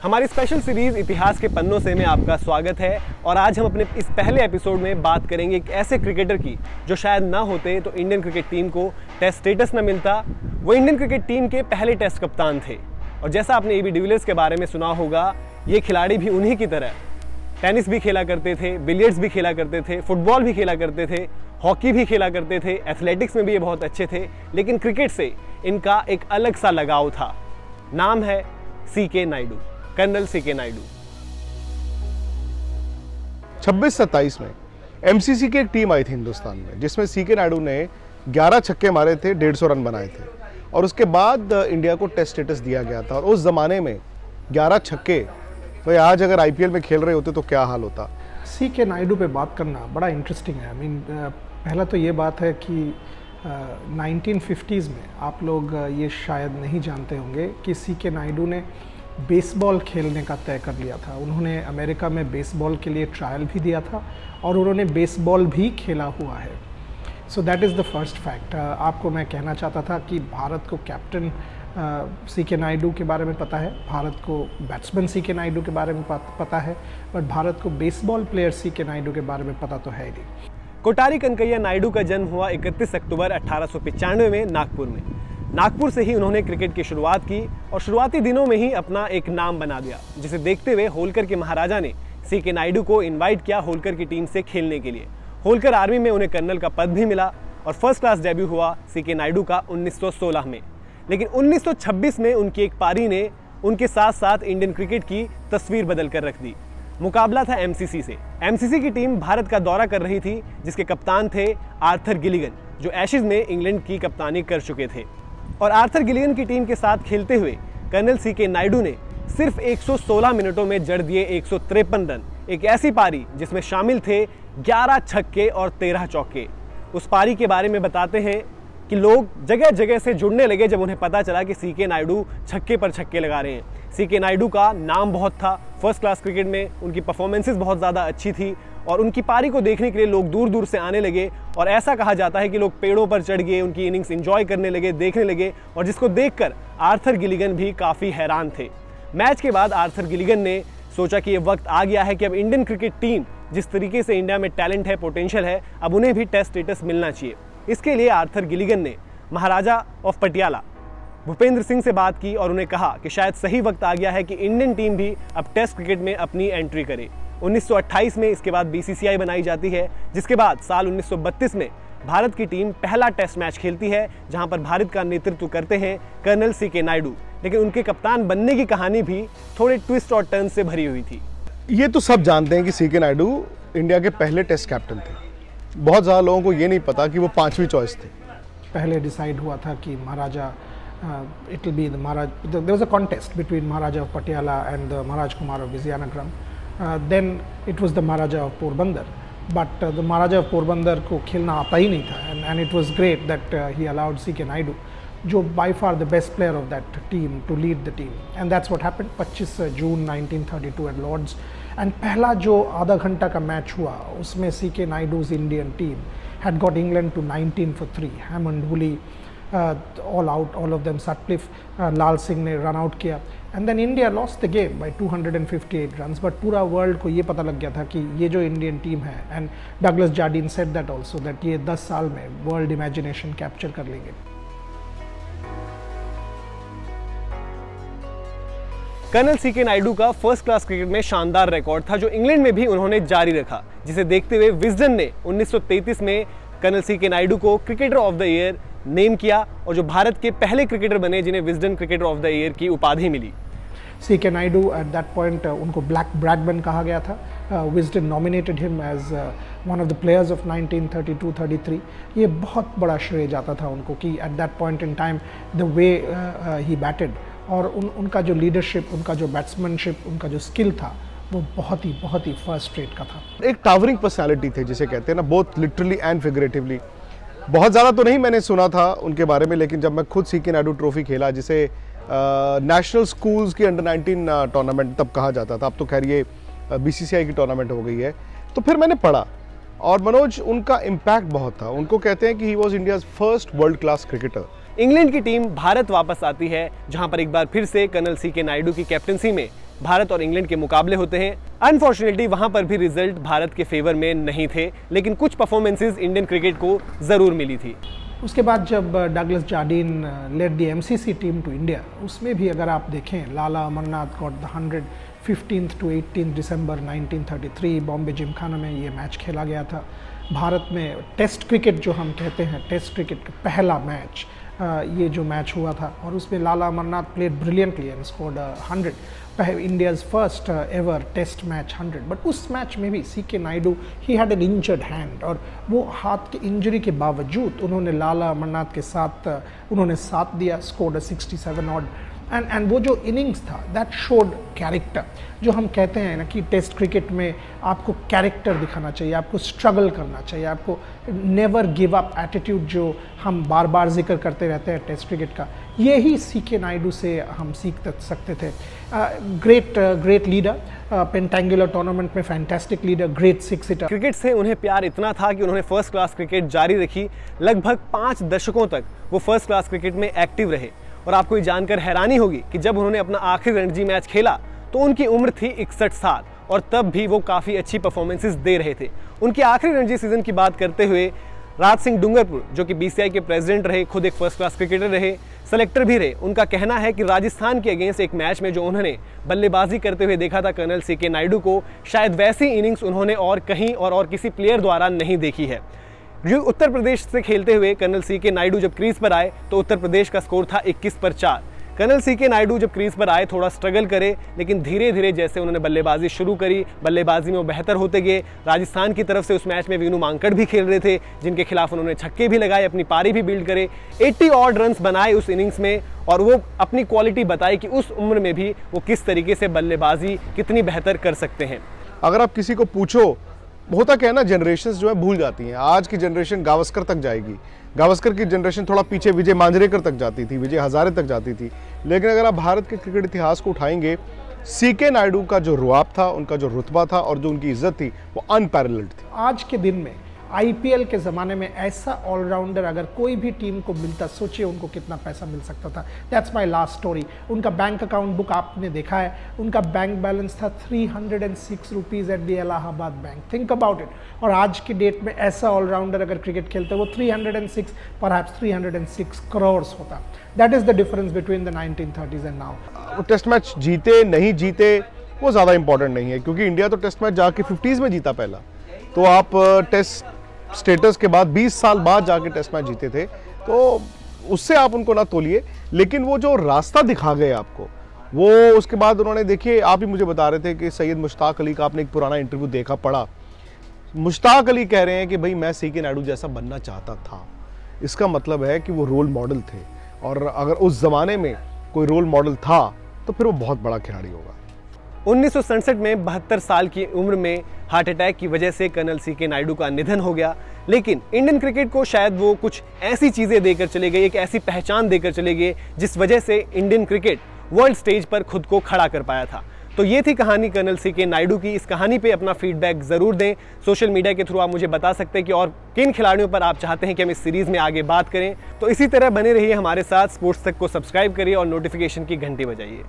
हमारी special series इतिहास के पन्नों से में आपका स्वागत है और आज हम अपने इस पहले एपिसोड में बात करेंगे एक ऐसे क्रिकेटर की जो शायद ना होते तो इंडियन क्रिकेट टीम को टेस्ट स्टेटस न मिलता। वो इंडियन क्रिकेट टीम के पहले टेस्ट कप्तान थे और जैसा आपने एबी डिविलियर्स के बारे में सुना होगा, ये खिलाड़ी भी उन्हीं की तरह टेनिस भी खेला करते थे, बिलियर्ड्स भी खेला करते थे, फुटबॉल भी खेला करते थे, हॉकी भी खेला करते थे, एथलेटिक्स में भी ये बहुत अच्छे थे, लेकिन क्रिकेट से इनका एक अलग सा लगाव था। नाम है CK Nayudu, colonel CK Nayudu. 26-27 में एमसीसी की एक टीम आई थी हिंदुस्तान में, जिसमें सीके नायडू ने 11 छक्के मारे थे, 150 रन बनाए थे और उसके बाद इंडिया को टेस्ट स्टेटस दिया गया था। और उस ज़माने में 11 छक्के, तो आज अगर आईपीएल में खेल रहे होते तो क्या हाल होता। सीके नायडू पे बात करना बड़ा इंटरेस्टिंग है। पहला तो ये बात है कि 1950s में आप लोग ये शायद नहीं जानते होंगे कि सीके नायडू ने बेसबॉल खेलने का तय कर लिया था। उन्होंने अमेरिका में बेसबॉल के लिए ट्रायल भी दिया था और उन्होंने बेसबॉल भी खेला हुआ है। So that is the first fact. आपको मैं कहना चाहता था कि भारत को कैप्टन सीके नायडू के बारे में पता है, भारत को बैट्समैन सीके नायडू के बारे में पता है, बट भारत को बेसबॉल प्लेयर सीके नायडू के बारे में पता तो है ही नहीं। कोटारी कनकैया नायडू का जन्म हुआ 31 अक्टूबर 1895 में नागपुर में। नागपुर से ही उन्होंने क्रिकेट की शुरुआत की और शुरुआती दिनों में ही अपना एक नाम बना दिया, जिसे देखते हुए होलकर के महाराजा ने सीके नायडू को इनवाइट किया होलकर की टीम से खेलने के लिए। होलकर आर्मी में उन्हें कर्नल का पद भी मिला और फर्स्ट क्लास डेब्यू हुआ सीके नायडू का 1916 में। लेकिन 1926 में उनकी एक पारी ने उनके साथ साथ इंडियन क्रिकेट की तस्वीर बदल कर रख दी। मुकाबला था एमसीसी से। एमसीसी की टीम भारत का दौरा कर रही थी, जिसके कप्तान थे आर्थर गिलिगन, जो एशेज में इंग्लैंड की कप्तानी कर चुके थे। और आर्थर गिलिगन की टीम के साथ खेलते हुए कर्नल सीके नायडू ने सिर्फ 116 मिनटों में जड़ दिए 153 रन। एक ऐसी पारी जिसमें शामिल थे 11 छक्के और 13 चौके। उस पारी के बारे में बताते हैं कि लोग जगह जगह से जुड़ने लगे जब उन्हें पता चला कि सीके नायडू छक्के पर छक्के लगा रहे हैं। सीके नायडू का नाम बहुत था, फर्स्ट क्लास क्रिकेट में उनकी परफॉर्मेंसेस बहुत ज़्यादा अच्छी थी और उनकी पारी को देखने के लिए लोग दूर दूर से आने लगे। और ऐसा कहा जाता है कि लोग पेड़ों पर चढ़ गए, उनकी इनिंग्स एंजॉय करने लगे, देखने लगे, और जिसको देखकर आर्थर गिलिगन भी काफ़ी हैरान थे। मैच के बाद आर्थर गिलिगन ने सोचा कि ये वक्त आ गया है कि अब इंडियन क्रिकेट टीम जिस तरीके से इंडिया में टैलेंट है, पोटेंशियल है, अब उन्हें भी टेस्ट स्टेटस मिलना चाहिए। इसके लिए आर्थर गिलिगन ने महाराजा ऑफ पटियाला भूपेंद्र सिंह से बात की और उन्हें कहा कि शायद सही वक्त आ गया है कि इंडियन टीम भी अब टेस्ट क्रिकेट में अपनी एंट्री करे। 1928 में इसके बाद बीसीसीआई बनाई जाती है, जिसके बाद साल 1932 में भारत की टीम पहला टेस्ट मैच खेलती है, जहां पर भारत का नेतृत्व करते हैं कर्नल सीके नायडू। लेकिन उनके कप्तान बनने की कहानी भी थोड़े ट्विस्ट और टर्न से भरी हुई थी। ये तो सब जानते हैं कि सीके नायडू इंडिया के पहले टेस्ट कैप्टन थे। बहुत ज़्यादा लोगों को ये नहीं पता कि वो 5वीं चॉइस थे। पहले डिसाइड हुआ था कि महाराजा it will be the Maharaj. There was a contest between Maharaja of Patiala and the Maharaj Kumar of Vizayanagram. Then it was the Maharaja of Porbandar. But the Maharaja of Porbandar को खेलना आता ही नहीं था, and it was great that he allowed CK Naidu, जो by far the best player of that team, to lead the team. And that's what happened. 25 June 1932 at Lords. And पहला जो आधा घंटा का मैच हुआ, उसमें CK Naidu's Indian team had got England to 19-3. Hammond, Woolley, all out, all of them. Sutcliffe, Lal Singh ने run out किया, and then India lost the game by 258 runs. But पूरा वर्ल्ड को ये पता लग गया था कि ये जो इंडियन टीम है, and Douglas Jardine said that also, that ये 10 साल में वर्ल्ड इमेजिनेशन कैप्चर कर लेंगे। कर्नल सीके नायडू का फर्स्ट क्लास क्रिकेट में शानदार रिकॉर्ड था, जो इंग्लैंड में भी उन्होंने जारी रखा, जिसे देखते हुए विजडन ने 1933 में कर्नल सीके नायडू को cricketer of the year name किया और जो भारत के पहले क्रिकेटर बने जिन्हें Wisden cricketer of the year की उपाधि मिली। CK Naidu at that point उनको ब्लैक ब्रैडमैन कहा गया था। Wisden nominated him as one of the players of 1932-33। ये बहुत बड़ा श्रेय जाता था उनको कि at that point in time the way he batted और उनका जो लीडरशिप, उनका जो बैट्समैनशिप, उनका जो स्किल था, वो बहुत ही फर्स्ट रेट का था। एक टावरिंग पर्सनालिटी थे, जिसे कहते हैं ना, बोथ लिटरली एंड फिगरेटिवली। बहुत ज़्यादा तो नहीं मैंने सुना था उनके बारे में, लेकिन जब मैं खुद सीके नायडू ट्रॉफी खेला, जिसे नेशनल स्कूल्स की अंडर 19 टूर्नामेंट तब कहा जाता था, अब तो खैर ये बीसीसीआई की टूर्नामेंट हो गई है, तो फिर मैंने पढ़ा और मनोज, उनका इम्पैक्ट बहुत था। उनको कहते हैं कि he was India's first world class cricketer. England की टीम भारत वापस आती है, जहां पर एक बार फिर से कर्नल सीके नायडू की कैप्टनसी में भारत और इंग्लैंड के मुकाबले होते हैं। अनफॉर्चुनेटली वहां पर भी रिजल्ट भारत के फेवर में नहीं थे, लेकिन कुछ परफॉर्मेंसेस इंडियन क्रिकेट को जरूर मिली थी। उसके बाद जब Douglas Jardine led the MCC team to India, उसमें भी अगर आप देखें Lala Amarnath got the 100 15th to 18th December 1933 Bombay Gymkhana में ये मैच खेला गया था। भारत में टेस्ट क्रिकेट जो हम कहते हैं, टेस्ट क्रिकेट का पहला मैच, ये जो मैच हुआ था और उसमें Lala Amarnath played brilliantly and scored 100, India's first ever test match 100। But उस मैच में भी सीके नायडू ही हैड एन इंजर्ड हैंड, और वो हाथ के इंजरी के बावजूद उन्होंने लाला अमरनाथ के साथ उन्होंने साथ दिया, स्कोर्ड 67 ऑड। एंड वो जो इनिंग्स था दैट शोड कैरेक्टर। जो हम कहते हैं ना कि टेस्ट क्रिकेट में आपको कैरेक्टर दिखाना चाहिए, आपको स्ट्रगल करना चाहिए, आपको नेवर गिव अप एटीट्यूड जो हम बार बार जिक्र करते रहते हैं टेस्ट क्रिकेट का, यही सीके नायडू से हम सीख सकते थे। ग्रेट लीडर, पेंटेंगुलर टूर्नामेंट में fantastic leader, great 6 hitter. Cricket से उन्हें प्यार इतना था कि उन्होंने फर्स्ट क्लास क्रिकेट जारी रखी। लगभग 5 दशकों तक वो फर्स्ट क्लास क्रिकेट में एक्टिव रहे। और आपको ये जानकर हैरानी होगी कि जब उन्होंने अपना आखिरी रणजी मैच खेला तो उनकी उम्र थी 61 साल, और तब भी वो काफ़ी अच्छी परफॉर्मेंसेस दे रहे थे। उनके आखिरी रणजी सीजन की बात करते हुए राज सिंह डूंगरपुर, जो कि बीसीसीआई के प्रेसिडेंट रहे, खुद एक फर्स्ट क्लास क्रिकेटर रहे, सेलेक्टर भी रहे, उनका कहना है कि राजस्थान के अगेंस्ट एक मैच में जो उन्होंने बल्लेबाजी करते हुए देखा था कर्नल सीके नायडू को, शायद वैसी इनिंग्स उन्होंने और कहीं और किसी प्लेयर द्वारा नहीं देखी है। उत्तर प्रदेश से खेलते हुए कर्नल सीके नायडू जब क्रीज पर आए तो उत्तर प्रदेश का स्कोर था 21 पर 4। कर्नल सीके नायडू जब क्रीज पर आए थोड़ा स्ट्रगल करे, लेकिन धीरे धीरे जैसे उन्होंने बल्लेबाजी शुरू करी, बल्लेबाजी में वो बेहतर होते गए। राजस्थान की तरफ से उस मैच में वीनू मांकड़ भी खेल रहे थे, जिनके खिलाफ उन्होंने छक्के भी लगाए, अपनी पारी भी बिल्ड करे, 80 ऑड रन्स बनाए उस इनिंग्स में, और वो अपनी क्वालिटी बताई कि उस उम्र में भी वो किस तरीके से बल्लेबाजी कितनी बेहतर कर सकते हैं। अगर आप किसी को पूछो, होता क्या है ना, जनरेशन्स जो है भूल जाती हैं। आज की जनरेशन गावस्कर तक जाएगी, गावस्कर की जनरेशन थोड़ा पीछे विजय मांजरेकर तक जाती थी, विजय हजारे तक जाती थी। लेकिन अगर आप भारत के क्रिकेट इतिहास को उठाएंगे, सीके नायडू का जो रुआब था, उनका जो रुतबा था और जो उनकी इज्जत थी, वो अनपैरेलल्ड थी। आज के दिन में आईपीएल के ज़माने में ऐसा ऑलराउंडर अगर कोई भी टीम को मिलता, सोचिए उनको कितना पैसा मिल सकता था। That's my last story. उनका बैंक अकाउंट बुक आपने देखा है, उनका बैंक बैलेंस था 306 rupees at the Allahabad bank. Think about it. और आज की डेट में ऐसा ऑलराउंडर अगर क्रिकेट खेलते वो 306 परहैप्स 306 करोड़ होता। That is the difference between the 1930s and now. Test match जीते नहीं जीते वो ज़्यादा इंपॉर्टेंट नहीं है, क्योंकि इंडिया तो टेस्ट मैच जाके 50s में जीता पहला। तो आप टेस्ट स्टेटस के बाद 20 साल बाद जाके टेस्ट मैच जीते थे, तो उससे आप उनको ना तोलिए। लेकिन वो जो रास्ता दिखा गए आपको, वो उसके बाद उन्होंने, देखिए आप ही मुझे बता रहे थे कि सैयद मुश्ताक अली का आपने एक पुराना इंटरव्यू देखा पढ़ा। मुश्ताक अली कह रहे हैं कि भाई मैं सीके नायडू जैसा बनना चाहता था। इसका मतलब है कि वो रोल मॉडल थे, और अगर उस ज़माने में कोई रोल मॉडल था तो फिर वो बहुत बड़ा खिलाड़ी होगा। 1967 में 72 साल की उम्र में हार्ट अटैक की वजह से कर्नल सीके नायडू का निधन हो गया। लेकिन इंडियन क्रिकेट को शायद वो कुछ ऐसी चीज़ें देकर चले गए, एक ऐसी पहचान देकर चले गए जिस वजह से इंडियन क्रिकेट वर्ल्ड स्टेज पर खुद को खड़ा कर पाया था। तो ये थी कहानी कर्नल सीके नायडू की। इस कहानी पे अपना फीडबैक ज़रूर दें। सोशल मीडिया के थ्रू आप मुझे बता सकते हैं कि और किन खिलाड़ियों पर आप चाहते हैं कि हम इस सीरीज़ में आगे बात करें। तो इसी तरह बने रहिए हमारे साथ। स्पोर्ट्स तक को सब्सक्राइब करिए और नोटिफिकेशन की घंटी बजाइए।